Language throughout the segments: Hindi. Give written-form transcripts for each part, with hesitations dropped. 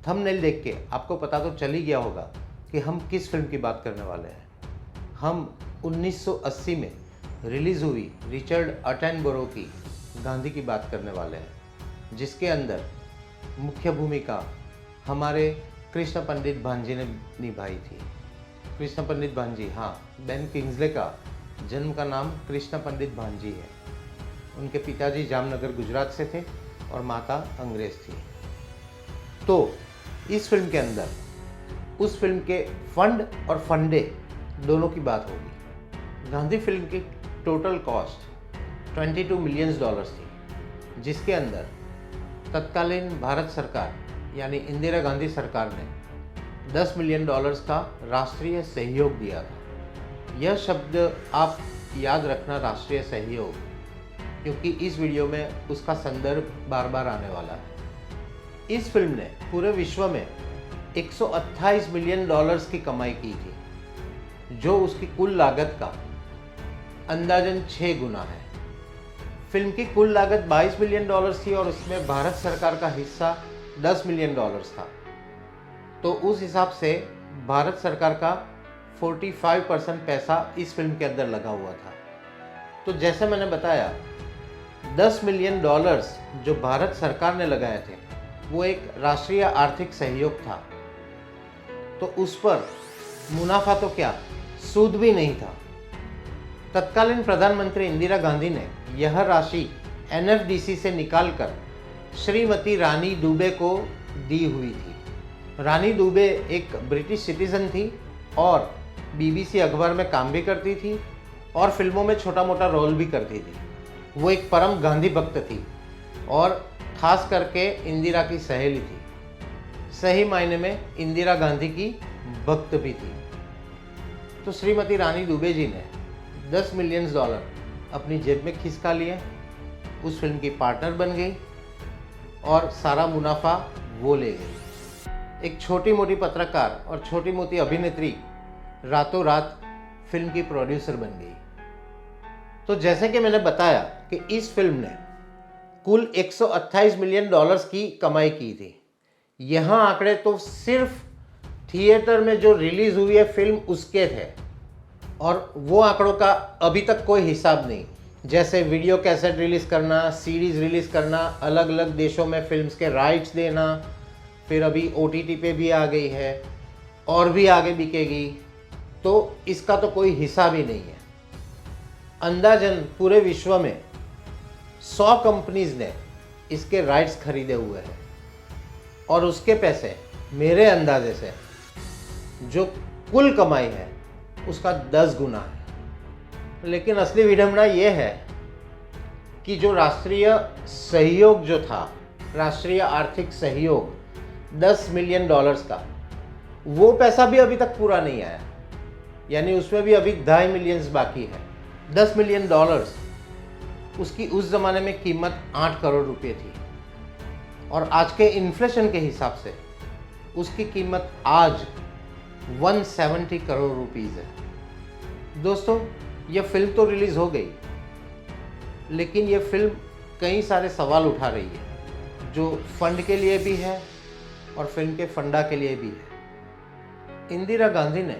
थंबनेल देख के आपको पता तो चल ही गया होगा कि हम किस फिल्म की बात करने वाले हैं। हम 1980 में रिलीज़ हुई रिचर्ड अटेनबरो की गांधी की बात करने वाले हैं, जिसके अंदर मुख्य भूमिका हमारे कृष्ण पंडित भांजी ने निभाई थी। कृष्ण पंडित भांजी, हाँ, बेन किंग्सले का जन्म का नाम कृष्ण पंडित भांजी है। उनके पिताजी जामनगर गुजरात से थे और माता अंग्रेज थी। तो इस फिल्म के अंदर उस फिल्म के फंड और फंडे दोनों की बात होगी। गांधी फिल्म की टोटल कॉस्ट $22 मिलियन थी, जिसके अंदर तत्कालीन भारत सरकार यानी इंदिरा गांधी सरकार ने $10 मिलियन का राष्ट्रीय सहयोग दिया था। यह शब्द आप याद रखना, राष्ट्रीय सहयोग, क्योंकि इस वीडियो में उसका संदर्भ बार बार आने वाला है। इस फिल्म ने पूरे विश्व में $128 मिलियन की कमाई की थी, जो उसकी कुल लागत का अंदाजन 6 गुना है। फिल्म की कुल लागत $22 मिलियन थी और उसमें भारत सरकार का हिस्सा $10 मिलियन था। तो उस हिसाब से भारत सरकार का 45% पैसा इस फिल्म के अंदर लगा हुआ था। तो जैसे मैंने बताया, $10 मिलियन जो भारत सरकार ने लगाए थे वो एक राष्ट्रीय आर्थिक सहयोग था। तो उस पर मुनाफा तो क्या, सूद भी नहीं था। तत्कालीन प्रधानमंत्री इंदिरा गांधी ने यह राशि एनएफडीसी से निकालकर श्रीमती रानी दुबे को दी हुई थी। रानी दुबे एक ब्रिटिश सिटीजन थी और बीबीसी अखबार में काम भी करती थी और फिल्मों में छोटा मोटा रोल भी करती थी। वो एक परम गांधी भक्त थी और खास करके इंदिरा की सहेली थी। सही मायने में इंदिरा गांधी की भक्त भी थी। तो श्रीमती रानी दुबे जी ने $10 मिलियन अपनी जेब में खिसका लिए, उस फिल्म की पार्टनर बन गई और सारा मुनाफा वो ले गई। एक छोटी मोटी पत्रकार और छोटी मोटी अभिनेत्री रातों रात फिल्म की प्रोड्यूसर बन गई। तो जैसे कि मैंने बताया कि इस फिल्म ने कुल $128 मिलियन की कमाई की थी। यहाँ आंकड़े तो सिर्फ थिएटर में जो रिलीज हुई है फिल्म उसके थे, और वो आंकड़ों का अभी तक कोई हिसाब नहीं। जैसे वीडियो कैसेट रिलीज करना, सीरीज रिलीज करना, अलग अलग देशों में फिल्म्स के राइट्स देना, फिर अभी OTT पे भी आ गई है और भी आगे बिकेगी, तो इसका तो कोई हिसाब ही नहीं है। अंदाजन पूरे विश्व में 100 कंपनीज ने इसके राइट्स खरीदे हुए हैं और उसके पैसे मेरे अंदाजे से जो कुल कमाई है उसका 10 गुना है। लेकिन असली विडंबना ये है कि जो राष्ट्रीय सहयोग जो था, राष्ट्रीय आर्थिक सहयोग $10 मिलियन का, वो पैसा भी अभी तक पूरा नहीं आया, यानी उसमें भी अभी 2.5 मिलियन बाकी है। $10 मिलियन उसकी उस ज़माने में कीमत 8 करोड़ रुपए थी और आज के इन्फ्लेशन के हिसाब से उसकी कीमत आज 170 करोड़ रुपीज़ है। दोस्तों, यह फिल्म तो रिलीज़ हो गई, लेकिन यह फिल्म कई सारे सवाल उठा रही है, जो फंड के लिए भी है और फिल्म के फंडा के लिए भी है। इंदिरा गांधी ने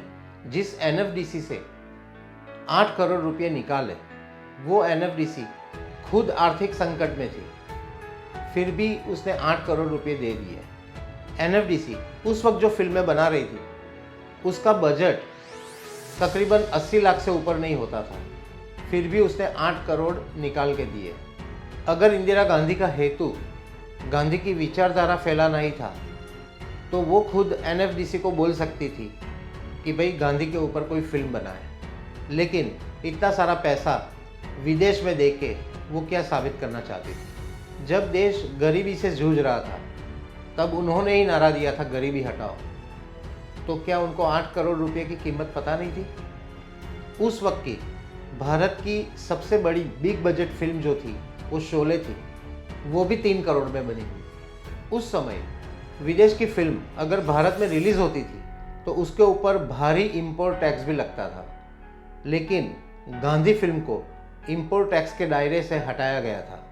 जिस एनएफडीसी से 8 करोड़ रुपए निकाले, वो एनएफडीसी खुद आर्थिक संकट में थी, फिर भी उसने 8 करोड़ रुपए दे दिए। एनएफडीसी उस वक्त जो फिल्में बना रही थी उसका बजट तकरीबन 80 लाख से ऊपर नहीं होता था, फिर भी उसने 8 करोड़ निकाल के दिए। अगर इंदिरा गांधी का हेतु गांधी की विचारधारा फैलाना ही था तो वो खुद एनएफडीसी को बोल सकती थी कि भाई गांधी के ऊपर कोई फिल्म बनाए, लेकिन इतना सारा पैसा विदेश में दे के वो क्या साबित करना चाहती थी। जब देश गरीबी से जूझ रहा था तब उन्होंने ही नारा दिया था गरीबी हटाओ, तो क्या उनको 8 करोड़ रुपए की कीमत पता नहीं थी? उस वक्त की भारत की सबसे बड़ी बिग बजट फिल्म जो थी वो शोले थी, वो भी 3 करोड़ में बनी हुई। उस समय विदेश की फिल्म अगर भारत में रिलीज होती थी तो उसके ऊपर भारी इंपोर्ट टैक्स भी लगता था, लेकिन गांधी फिल्म को इंपोर्ट टैक्स के दायरे से हटाया गया था।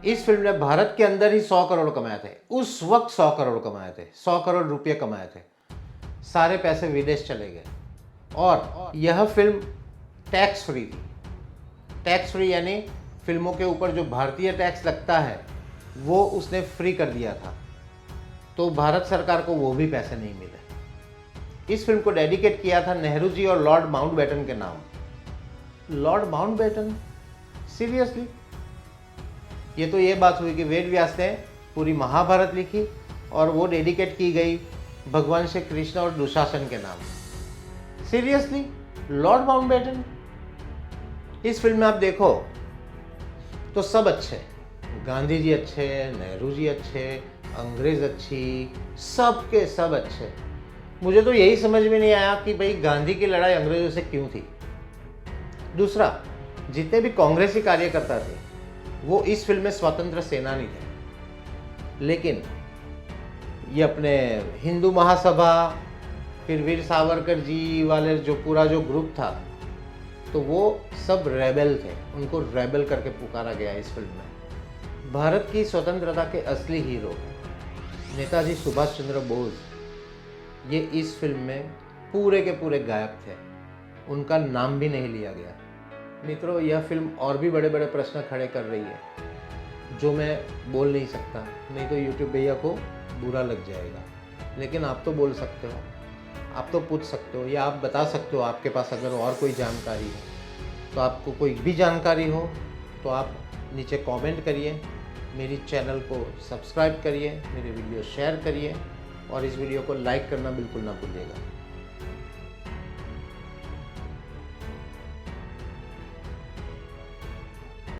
इस फिल्म ने भारत के अंदर ही 100 करोड़ कमाए थे, उस वक्त 100 करोड़ कमाए थे, 100 करोड़ रुपये कमाए थे। सारे पैसे विदेश चले गए और यह फिल्म टैक्स फ्री थी। टैक्स फ्री यानी फिल्मों के ऊपर जो भारतीय टैक्स लगता है वो उसने फ्री कर दिया था, तो भारत सरकार को वो भी पैसे नहीं मिले। इस फिल्म को डेडिकेट किया था नेहरू जी और लॉर्ड माउंटबेटन के नाम। Lord Mountbatten, seriously? ये बात हुई कि वेद व्यास ने पूरी महाभारत लिखी और वो डेडिकेट की गई भगवान श्री कृष्ण और दुशासन के नाम। सीरियसली? Lord Mountbatten? इस फिल्म में आप देखो तो सब अच्छे, गांधी जी अच्छे, नेहरू जी अच्छे, अंग्रेज अच्छी, सब के सब अच्छे। मुझे तो यही समझ में नहीं आया कि भाई गांधी की लड़ाई अंग्रेजों से क्यों थी। दूसरा, जितने भी कांग्रेसी कार्यकर्ता थे वो इस फिल्म में स्वतंत्र सेनानी थे, लेकिन ये अपने हिंदू महासभा, फिर वीर सावरकर जी वाले जो पूरा जो ग्रुप था, तो वो सब रेबेल थे, उनको रेबेल करके पुकारा गया इस फिल्म में। भारत की स्वतंत्रता के असली हीरो नेताजी सुभाष चंद्र बोस, ये इस फिल्म में पूरे के पूरे गायब थे, उनका नाम भी नहीं लिया गया। मित्रों, यह फिल्म और भी बड़े बड़े प्रश्न खड़े कर रही है जो मैं बोल नहीं सकता, नहीं तो यूट्यूब भैया को बुरा लग जाएगा। लेकिन आप तो बोल सकते हो, आप तो पूछ सकते हो, या आप बता सकते हो आपके पास अगर और कोई जानकारी है। तो आपको कोई भी जानकारी हो तो आप नीचे कमेंट करिए, मेरी चैनल को सब्सक्राइब करिए, मेरे वीडियो शेयर करिए और इस वीडियो को लाइक करना बिल्कुल ना भूलिएगा।